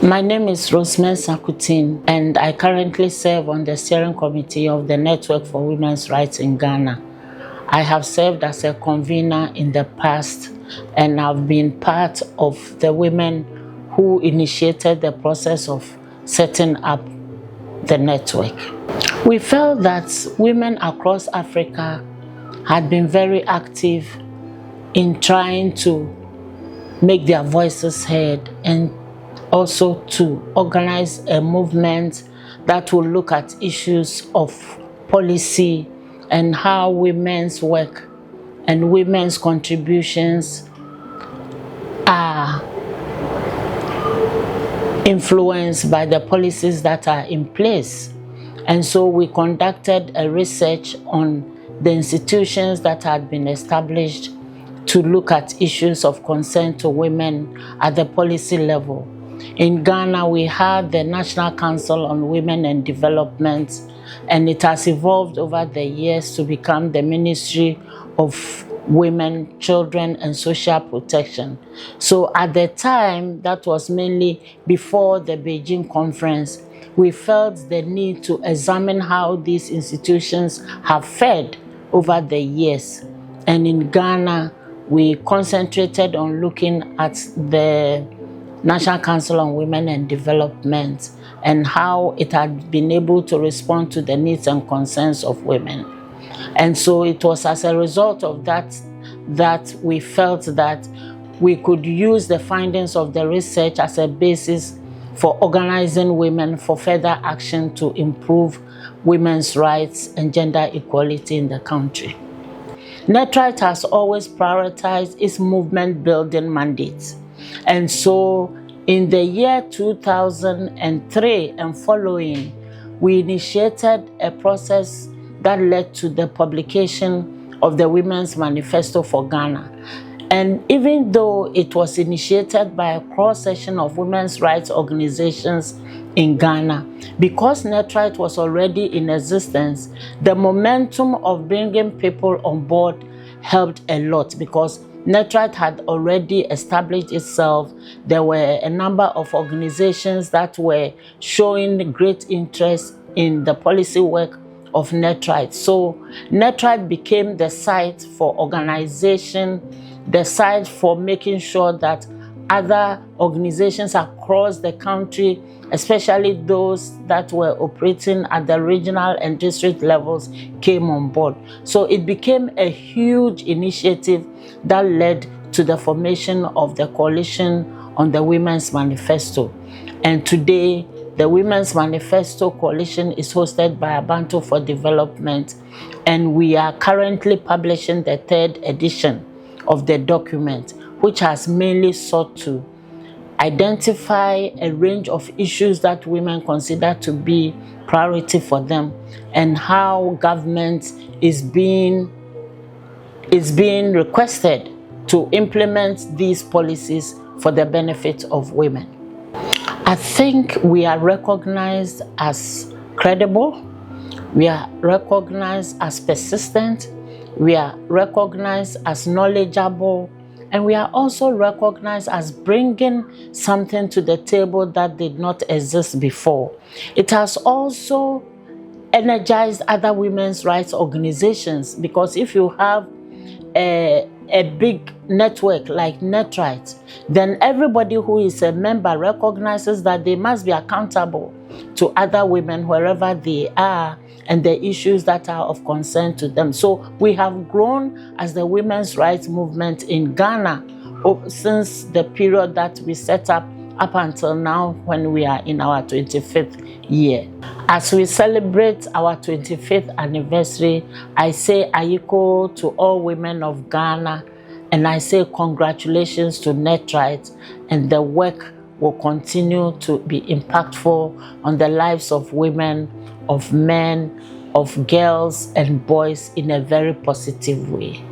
My name is Mensah-Kutin, and I currently serve on the steering committee of the Network for Women's Rights in Ghana. I have served as a convener in the past, and I've been part of the women who initiated the process of setting up the network. We felt that women across Africa had been very active in trying to make their voices heard and also to organize a movement that will look at issues of policy and how women's work and women's contributions are influenced by the policies that are in place. And so we conducted a research on the institutions that had been established to look at issues of concern to women at the policy level. In Ghana, we had the National Council on Women and Development, and it has evolved over the years to become the Ministry of Women, Children and Social Protection. So at the time, that was mainly before the Beijing conference, we felt the need to examine how these institutions have fared over the years. And in Ghana, we concentrated on looking at the National Council on Women and Development and how it had been able to respond to the needs and concerns of women. And so it was as a result of that we felt that we could use the findings of the research as a basis for organizing women for further action to improve women's rights and gender equality in the country. NETRIGHT has always prioritized its movement building mandates. And so in the year 2003 and following, we initiated a process that led to the publication of the Women's Manifesto for Ghana. And even though it was initiated by a cross-section of women's rights organizations in Ghana, because NETRIGHT was already in existence, the momentum of bringing people on board helped a lot because NETRIGHT had already established itself. There were a number of organizations that were showing great interest in the policy work of NETRIGHT. So NETRIGHT became the site for organization, the site for making sure that other organizations across the country, especially those that were operating at the regional and district levels, came on board. So it became a huge initiative that led to the formation of the Coalition on the Women's Manifesto. And today, the Women's Manifesto Coalition is hosted by Abantu for Development, and we are currently publishing the 3rd edition of the document, which has mainly sought to identify a range of issues that women consider to be priority for them and how government is being requested to implement these policies for the benefit of women. I think we are recognized as credible, we are recognized as persistent, we are recognized as knowledgeable, and we are also recognized as bringing something to the table that did not exist before. It has also energized other women's rights organizations, because if you have a big network like NETRIGHT, then everybody who is a member recognizes that they must be accountable to other women wherever they are and the issues that are of concern to them. So we have grown as the women's rights movement in Ghana since the period that we set up until now, when we are in our 25th year. As we celebrate our 25th anniversary, I say Ayiko to all women of Ghana, and I say congratulations to NETRIGHT, and the work will continue to be impactful on the lives of women, of men, of girls and boys in a very positive way.